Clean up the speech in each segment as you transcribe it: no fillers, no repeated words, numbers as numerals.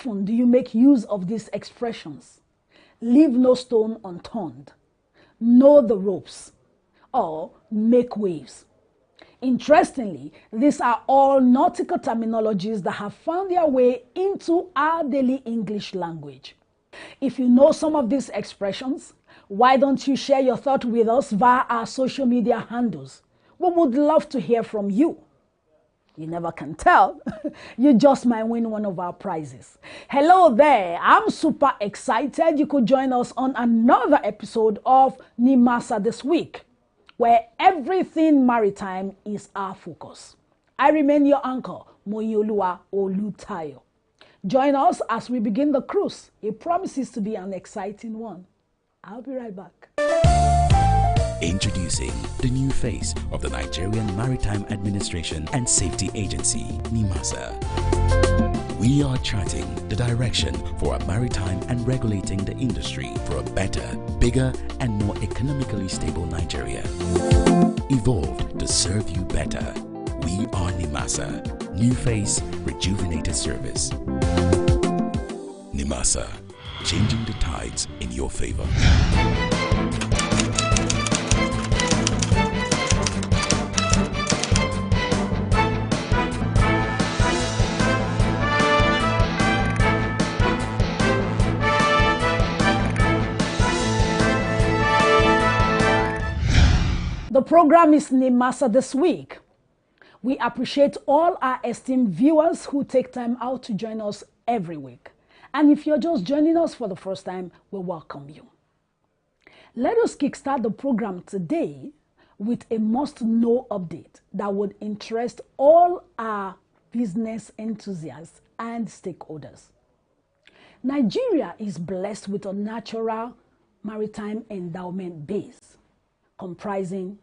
often do you make use of these expressions? Leave no stone unturned, know the ropes, or make waves. Interestingly, these are all nautical terminologies that have found their way into our daily English language. If you know some of these expressions, why don't you share your thought with us via our social media handles? We would love to hear from you. You never can tell. You just might win one of our prizes. Hello there. I'm super excited you could join us on another episode of Nimasa this week, where everything maritime is our focus. I remain your anchor, Moyoluwa Olutayo. Join us as we begin the cruise. It promises to be an exciting one. I'll be right back. Introducing the new face of the Nigerian Maritime Administration and Safety Agency, Nimasa. We are charting the direction for a maritime and regulating the industry for a better, bigger, and more economically stable Nigeria. Evolved to serve you better. We are Nimasa. New face, rejuvenated service. Nimasa, changing the tides in your favor. The program is Nimasa this week. We appreciate all our esteemed viewers who take time out to join us every week. And if you're just joining us for the first time, we welcome you. Let us kickstart the program today with a must-know update that would interest all our business enthusiasts and stakeholders. Nigeria is blessed with a natural maritime endowment base comprising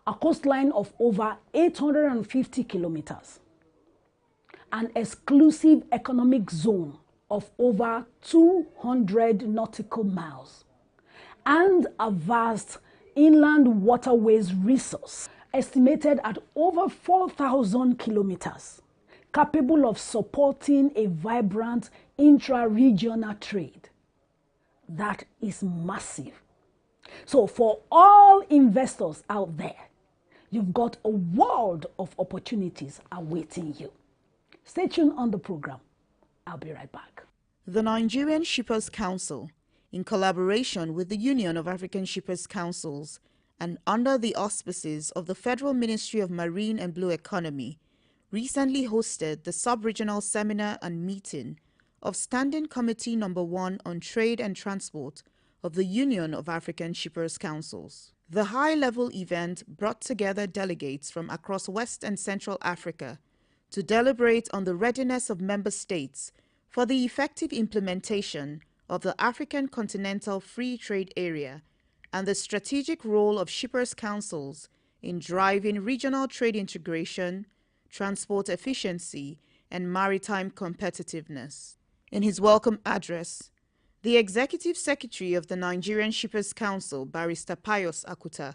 a coastline of over 850 kilometers, an exclusive economic zone of over 200 nautical miles, and a vast inland waterways resource estimated at over 4,000 kilometers, capable of supporting a vibrant intra-regional trade. That is massive. So for all investors out there, you've got a world of opportunities awaiting you. Stay tuned on the program. I'll be right back. The Nigerian Shippers Council, in collaboration with the Union of African Shippers Councils and under the auspices of the Federal Ministry of Marine and Blue Economy, recently hosted the sub-regional seminar and meeting of Standing Committee No. 1 on Trade and Transport of the Union of African Shippers Councils. The high-level event brought together delegates from across West and Central Africa to deliberate on the readiness of member states for the effective implementation of the African Continental Free Trade Area and the strategic role of shippers' councils in driving regional trade integration, transport efficiency, and maritime competitiveness. In his welcome address, the Executive Secretary of the Nigerian Shippers Council, Barrister Pius Akuta,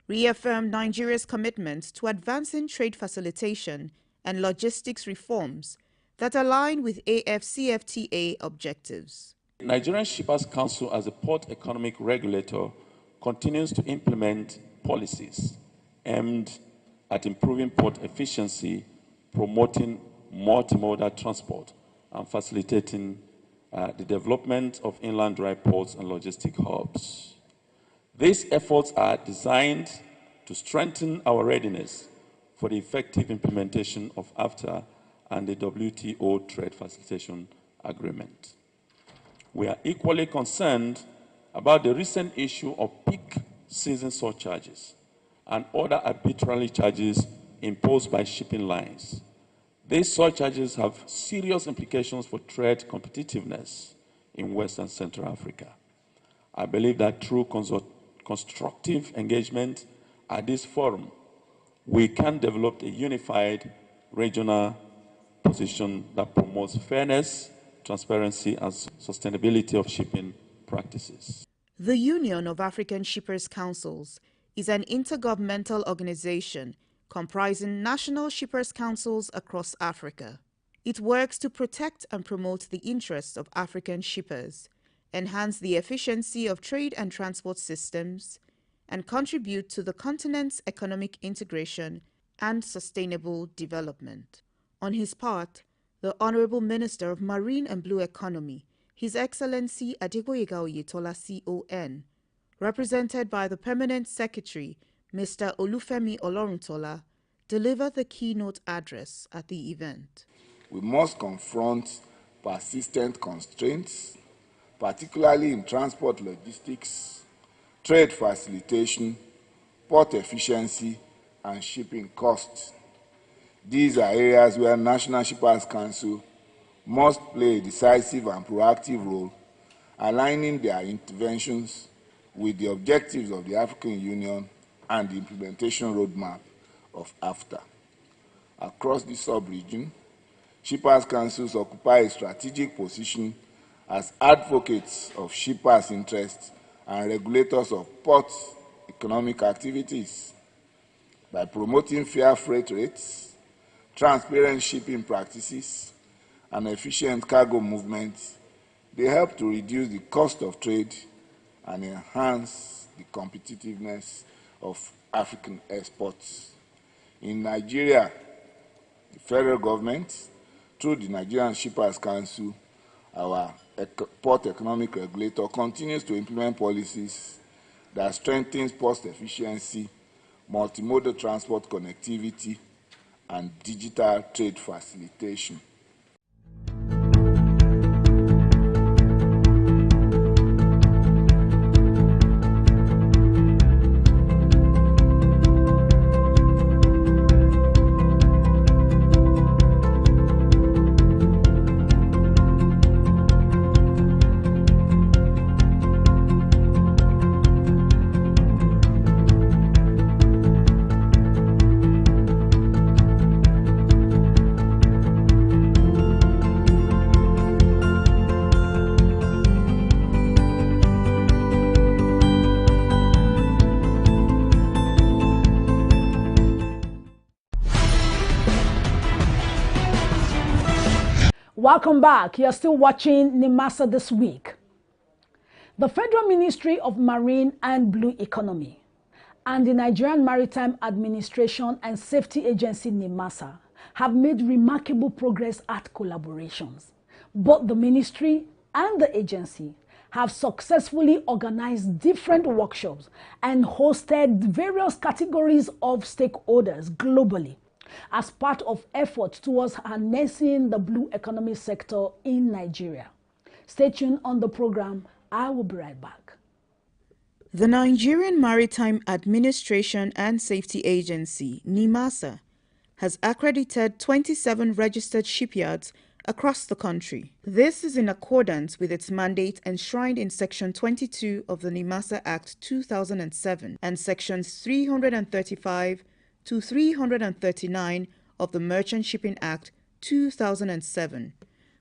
reaffirmed Nigeria's commitment to advancing trade facilitation and logistics reforms that align with AFCFTA objectives. Nigerian Shippers Council, as a port economic regulator, continues to implement policies aimed at improving port efficiency, promoting multimodal transport, and facilitating the development of inland dry ports and logistic hubs. These efforts are designed to strengthen our readiness for the effective implementation of AFTA and the WTO Trade Facilitation Agreement. We are equally concerned about the recent issue of peak season surcharges and other arbitrary charges imposed by shipping lines. These surcharges have serious implications for trade competitiveness in West and Central Africa. I believe that through constructive engagement at this forum, we can develop a unified regional position that promotes fairness, transparency, and sustainability of shipping practices. The Union of African Shippers Councils is an intergovernmental organization comprising national shippers' councils across Africa. It works to protect and promote the interests of African shippers, enhance the efficiency of trade and transport systems, and contribute to the continent's economic integration and sustainable development. On his part, the Honorable Minister of Marine and Blue Economy, His Excellency Adegboyega Oyetola CON, represented by the Permanent Secretary, Mr. Olufemi Oloruntola, delivered the keynote address at the event. We must confront persistent constraints, particularly in transport logistics, trade facilitation, port efficiency, and shipping costs. These are areas where National Shippers Council must play a decisive and proactive role, aligning their interventions with the objectives of the African Union and the implementation roadmap of AFTA. Across the sub-region, Shippers Councils occupy a strategic position as advocates of shippers' interests and regulators of port economic activities. By promoting fair freight rates, transparent shipping practices, and efficient cargo movement, they help to reduce the cost of trade and enhance the competitiveness of African exports. In Nigeria, the federal government, through the Nigerian Shippers Council, our port economic regulator, continues to implement policies that strengthens port efficiency, multimodal transport connectivity, and digital trade facilitation. Welcome back. You're still watching Nimasa This Week. The Federal Ministry of Marine and Blue Economy and the Nigerian Maritime Administration and Safety Agency Nimasa have made remarkable progress at collaborations. Both the ministry and the agency have successfully organized different workshops and hosted various categories of stakeholders globally as part of efforts towards harnessing the blue economy sector in Nigeria. Stay tuned on the program. I will be right back. The Nigerian Maritime Administration and Safety Agency, NIMASA, has accredited 27 registered shipyards across the country. This is in accordance with its mandate enshrined in Section 22 of the NIMASA Act 2007 and Sections 335 to 339 of the Merchant Shipping Act 2007,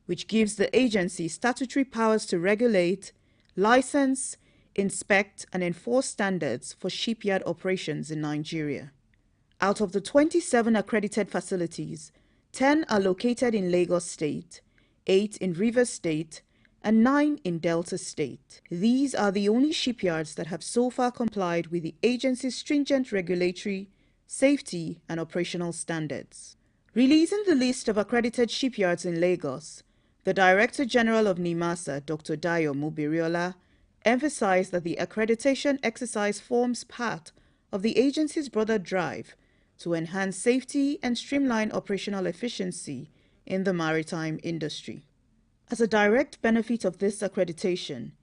which gives the agency statutory powers to regulate, license, inspect, and enforce standards for shipyard operations in Nigeria. Out of the 27 accredited facilities, 10 are located in Lagos State, 8 in Rivers State, and 9 in Delta State. These are the only shipyards that have so far complied with the agency's stringent regulatory, safety, and operational standards. Releasing the list of accredited shipyards in Lagos, the Director General of NIMASA, Dr. Dayo Mubiriola, emphasized that the accreditation exercise forms part of the agency's broader drive to enhance safety and streamline operational efficiency in the maritime industry. As a direct benefit of this accreditation,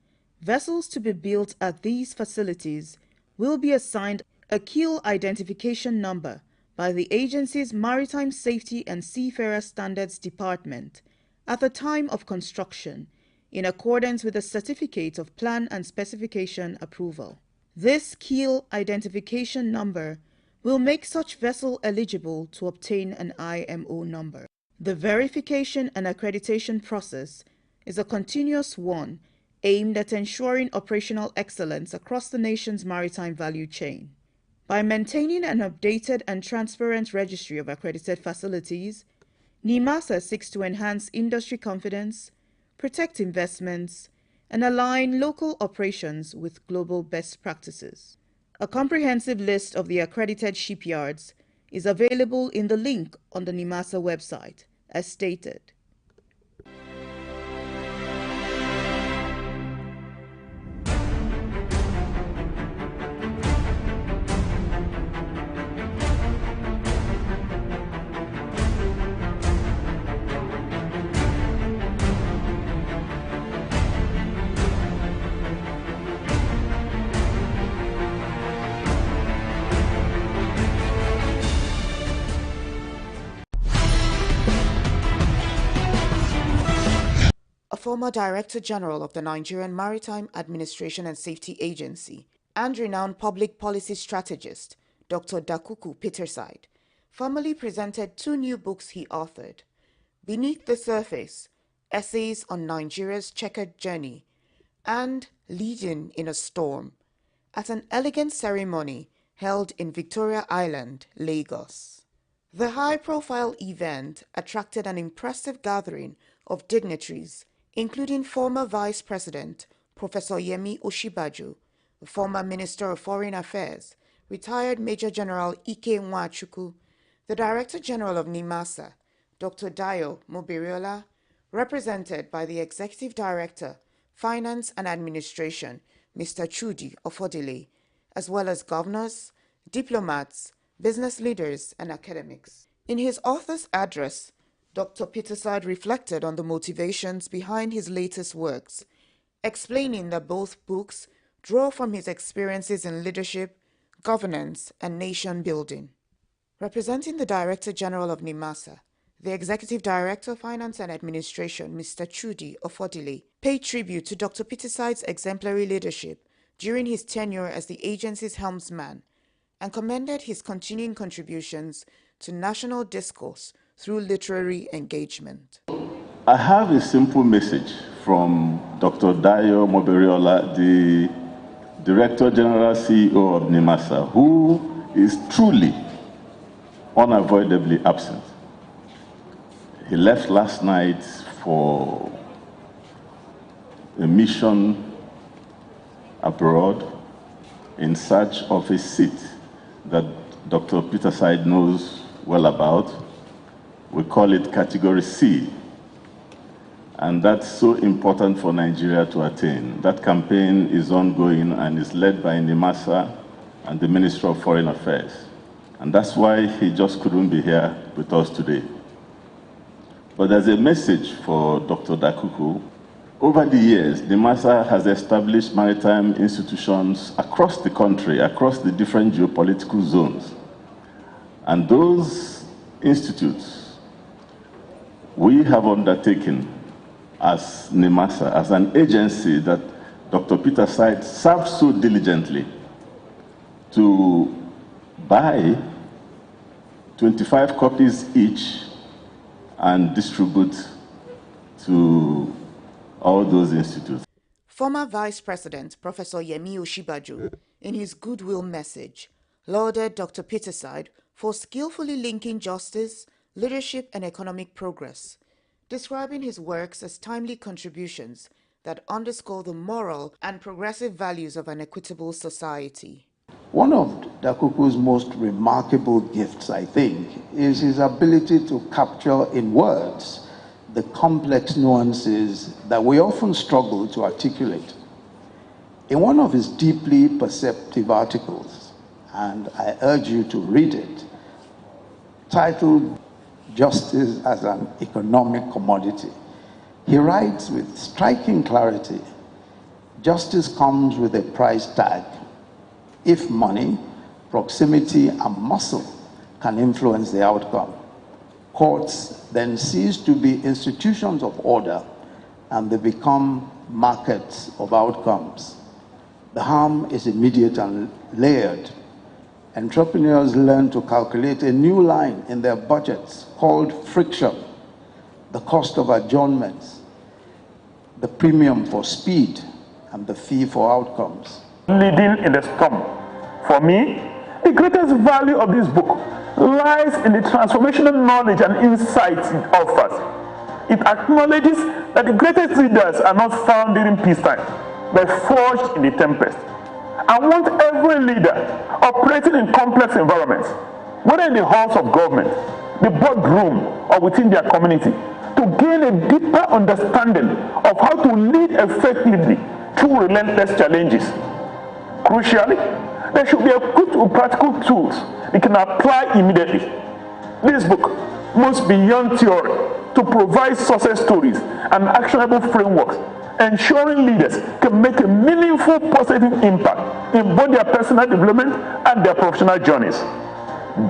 vessels to be built at these facilities will be assigned a keel identification number by the agency's Maritime Safety and Seafarer Standards Department at the time of construction, in accordance with the Certificate of Plan and Specification Approval. This keel identification number will make such vessel eligible to obtain an IMO number. The verification and accreditation process is a continuous one aimed at ensuring operational excellence across the nation's maritime value chain. By maintaining an updated and transparent registry of accredited facilities, Nimasa seeks to enhance industry confidence, protect investments, and align local operations with global best practices. A comprehensive list of the accredited shipyards is available in the link on the Nimasa website, as stated. A former Director General of the Nigerian Maritime Administration and Safety Agency and renowned public policy strategist, Dr. Dakuku Peterside, formally presented 2 new books he authored, Beneath the Surface, Essays on Nigeria's Checkered Journey, and Leading in a Storm, at an elegant ceremony held in Victoria Island, Lagos. The high-profile event attracted an impressive gathering of dignitaries, including former Vice President Professor Yemi Osinbajo, the former Minister of Foreign Affairs, retired Major General Ike Nwachukwu, the Director General of Nimasa, Dr. Dayo Mobiriola, represented by the Executive Director, Finance and Administration, Mr. Chudi Ofodile, as well as governors, diplomats, business leaders, and academics. In his author's address, Dr. Peterside reflected on the motivations behind his latest works, explaining that both books draw from his experiences in leadership, governance, and nation building. Representing the Director General of Nimasa, the Executive Director of Finance and Administration, Mr. Chudi Ofodile, paid tribute to Dr. Peterside's exemplary leadership during his tenure as the agency's helmsman and commended his continuing contributions to national discourse through literary engagement. I have a simple message from Dr. Dayo Mobiriola, the Director General CEO of Nimasa, who is truly unavoidably absent. He left last night for a mission abroad in search of a seat that Dr. Peterside knows well about. We call it Category C, and that's so important for Nigeria to attain. That campaign is ongoing and is led by Nimasa and the Minister of Foreign Affairs, and that's why he just couldn't be here with us today. But there's a message for Dr. Dakuku. Over the years, Nimasa has established maritime institutions across the country, across the different geopolitical zones, and those institutes we have undertaken as Nimasa, as an agency that Dr. Peterside served so diligently to buy 25 copies each and distribute to all those institutes. Former Vice President Professor Yemi Osinbajo, in his goodwill message, lauded Dr. Peterside for skillfully linking justice, leadership, and economic progress, describing his works as timely contributions that underscore the moral and progressive values of an equitable society. One of Dakuku's most remarkable gifts, I think, is his ability to capture in words the complex nuances that we often struggle to articulate. In one of his deeply perceptive articles, and I urge you to read it, titled Justice as an Economic Commodity, he writes with striking clarity, justice comes with a price tag. If money, proximity, and muscle can influence the outcome, courts then cease to be institutions of order and they become markets of outcomes. The harm is immediate and layered. Entrepreneurs learn to calculate a new line in their budgets called friction, the cost of adjournments, the premium for speed, and the fee for outcomes. Leading in the storm. For me, the greatest value of this book lies in the transformational knowledge and insights it offers. It acknowledges that the greatest leaders are not found during peacetime, but forged in the tempest. I want every leader operating in complex environments, whether in the halls of government, the boardroom, or within their community, to gain a deeper understanding of how to lead effectively through relentless challenges. Crucially, they should be equipped with practical tools they can apply immediately. This book moves beyond theory to provide success stories and actionable frameworks, ensuring leaders can make a meaningful positive impact in both their personal development and their professional journeys.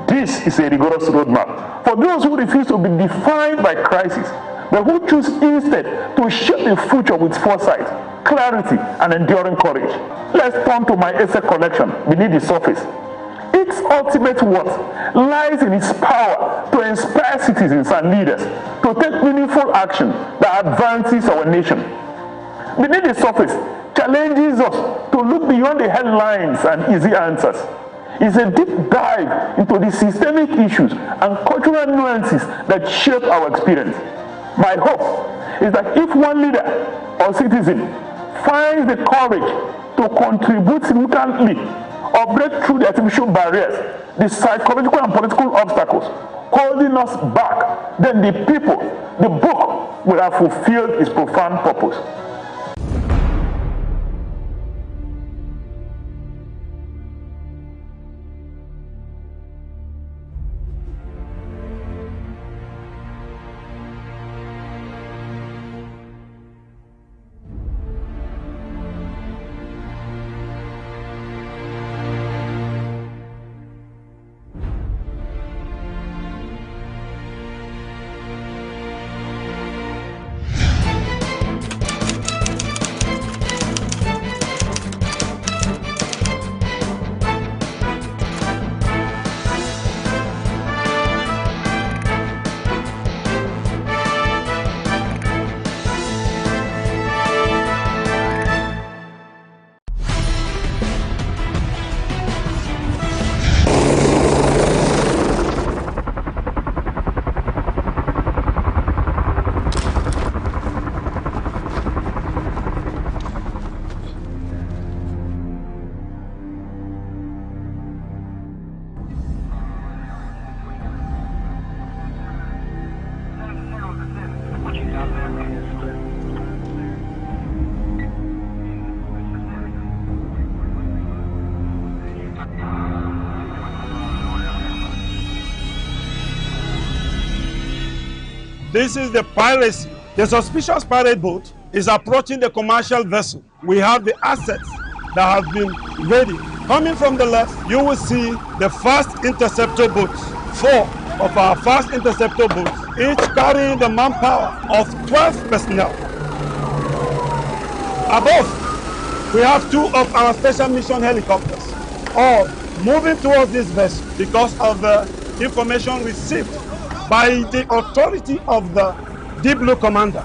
This is a rigorous roadmap for those who refuse to be defined by crisis, but who choose instead to shape the future with foresight, clarity, and enduring courage. Let's turn to my essay collection, Beneath the Surface. Its ultimate worth lies in its power to inspire citizens and leaders to take meaningful action that advances our nation. Beneath the Surface challenges us to look beyond the headlines and easy answers. It's a deep dive into the systemic issues and cultural nuances that shape our experience. My hope is that if one leader or citizen finds the courage to contribute significantly or break through the artificial barriers, the psychological and political obstacles holding us back, then the book will have fulfilled its profound purpose. This is the piracy. The suspicious pirate boat is approaching the commercial vessel. We have the assets that have been ready. Coming from the left, you will see the fast interceptor boats. 4 of our fast interceptor boats, each carrying the manpower of 12 personnel. Above, we have 2 of our special mission helicopters, all moving towards this vessel because of the information received by the authority of the Deep Blue Commander.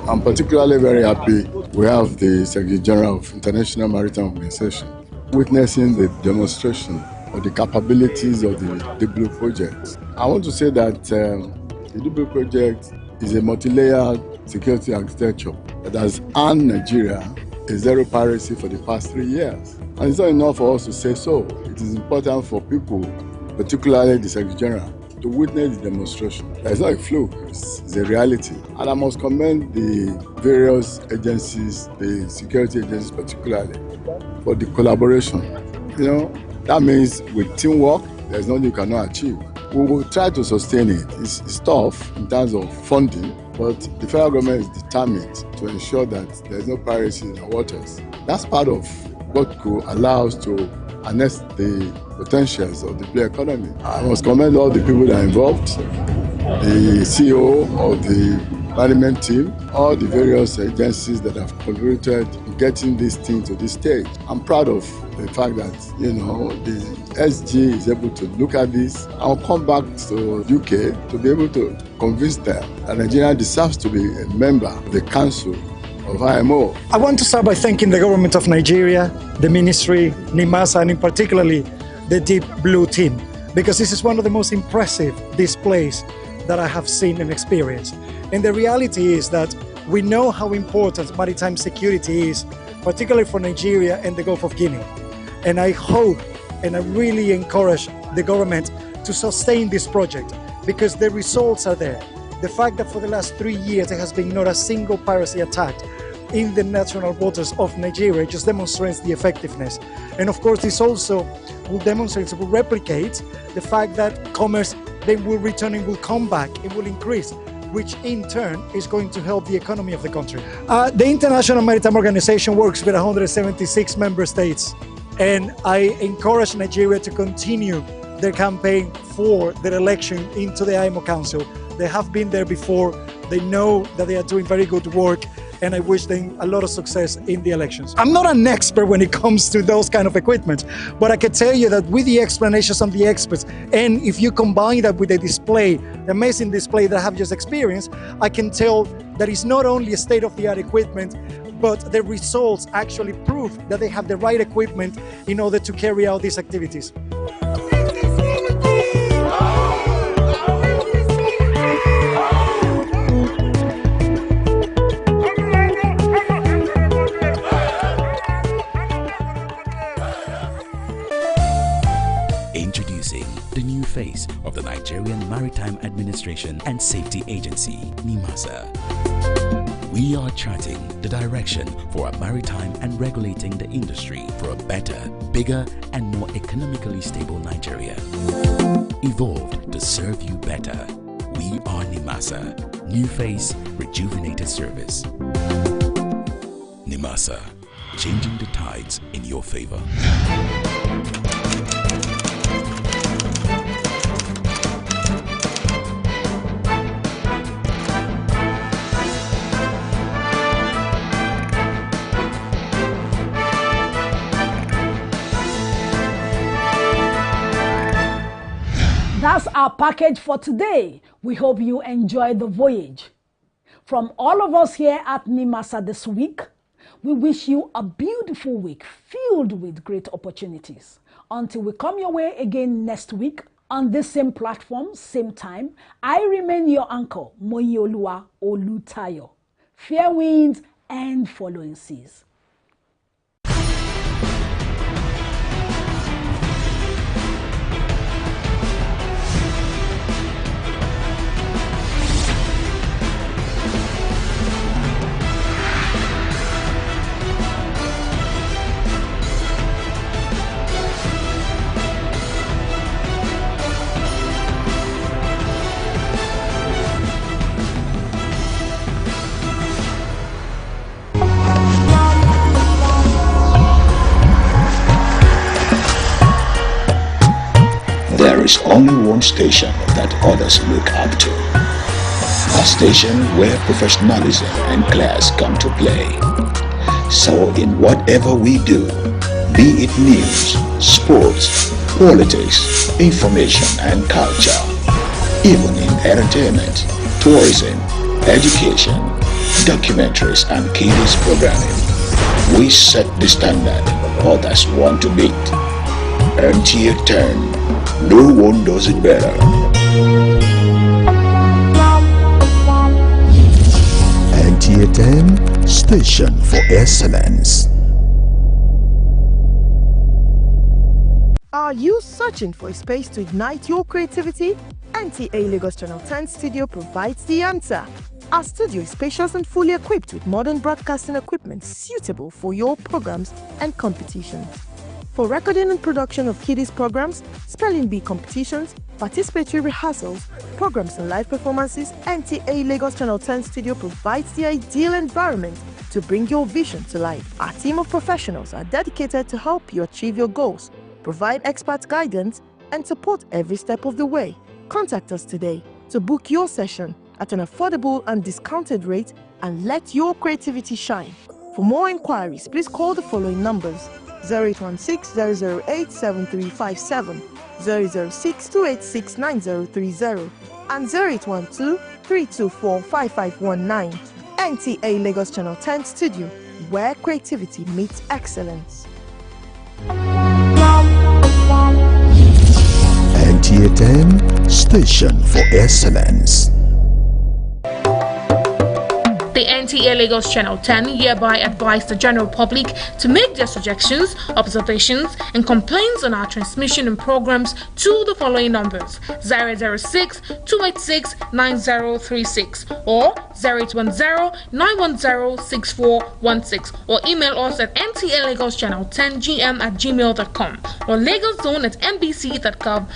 I'm particularly very happy we have the Secretary General of International Maritime Organization witnessing the demonstration of the capabilities of the Deep Blue Project. I want to say that the Deep Blue Project is a multi-layered security architecture that has earned Nigeria a zero piracy for the past 3 years. And it's not enough for us to say so. It is important for people, particularly the Secretary General, to witness the demonstration. It's not a fluke, it's a reality. And I must commend the various agencies, the security agencies particularly, for the collaboration. You know, that means with teamwork, there's nothing you cannot achieve. We will try to sustain it. It's tough in terms of funding, but the federal government is determined to ensure that there's no piracy in our waters. That's part of what could allow us to harness the potentials of the blue economy. I must commend all the people that are involved, the CEO of the management team, all the various agencies that have contributed in getting this thing to this stage. I'm proud of the fact that, the SG is able to look at this. I'll come back to UK to be able to convince them that Nigeria deserves to be a member of the Council of IMO. I want to start by thanking the government of Nigeria, the ministry, Nimasa, and in particularly the Deep Blue team, because this is one of the most impressive displays that I have seen and experienced. And the reality is that we know how important maritime security is, particularly for Nigeria and the Gulf of Guinea. And I hope and I really encourage the government to sustain this project because the results are there. The fact that for the last 3 years there has been not a single piracy attack in the national waters of Nigeria just demonstrates the effectiveness. And of course this also will demonstrate, will replicate the fact that commerce then will return and will come back, it will increase, which in turn is going to help the economy of the country. The International Maritime Organization works with 176 member states, and I encourage Nigeria to continue their campaign for their election into the IMO Council. They have been there before, they know that they are doing very good work, and I wish them a lot of success in the elections. I'm not an expert when it comes to those kind of equipment, but I can tell you that with the explanations of the experts, and if you combine that with the display, the amazing display that I have just experienced, I can tell that it's not only a state-of-the-art equipment, but the results actually prove that they have the right equipment in order to carry out these activities. Introducing the new face of the Nigerian Maritime Administration and Safety Agency, Nimasa. We are charting the direction for a maritime and regulating the industry for a better, bigger, and more economically stable Nigeria. Evolved to serve you better. We are Nimasa. New face, rejuvenated service. Nimasa, changing the tides in your favor. That's our package for today. We hope you enjoyed the voyage. From all of us here at Nimasa this week, we wish you a beautiful week filled with great opportunities. Until we come your way again next week on this same platform, same time, I remain your anchor, Moyioluwa Olutayo. Fair winds and following seas. There is only one station that others look up to. A station where professionalism and class come to play. So in whatever we do, be it news, sports, politics, information and culture, even in entertainment, tourism, education, documentaries and kids programming, we set the standard others want to beat. NTA 10. No one does it better. NTA 10, station for excellence. Are you searching for a space to ignite your creativity? NTA Lagos Channel 10 Studio provides the answer. Our studio is spacious and fully equipped with modern broadcasting equipment suitable for your programs and competitions. for recording and production of kiddies programs, spelling bee competitions, participatory rehearsals, programs and live performances, NTA Lagos Channel 10 Studio provides the ideal environment to bring your vision to life. Our team of professionals are dedicated to help you achieve your goals, provide expert guidance, and support every step of the way. Contact us today to book your session at an affordable and discounted rate and let your creativity shine. For more inquiries, please call the following numbers: 0816-008-7357, 006-286-9030, and 0812-324-5519. NTA Lagos Channel 10 Studio, where creativity meets excellence. NTA 10, Station for Excellence. The NTA Lagos Channel 10 hereby advise the general public to make their suggestions, observations, and complaints on our transmission and programs to the following numbers: 006-286-9036 or 0810-910-6416, or email us at ntalagoschannel10gm@gmail.com or lagoszone@nbc.gov.com.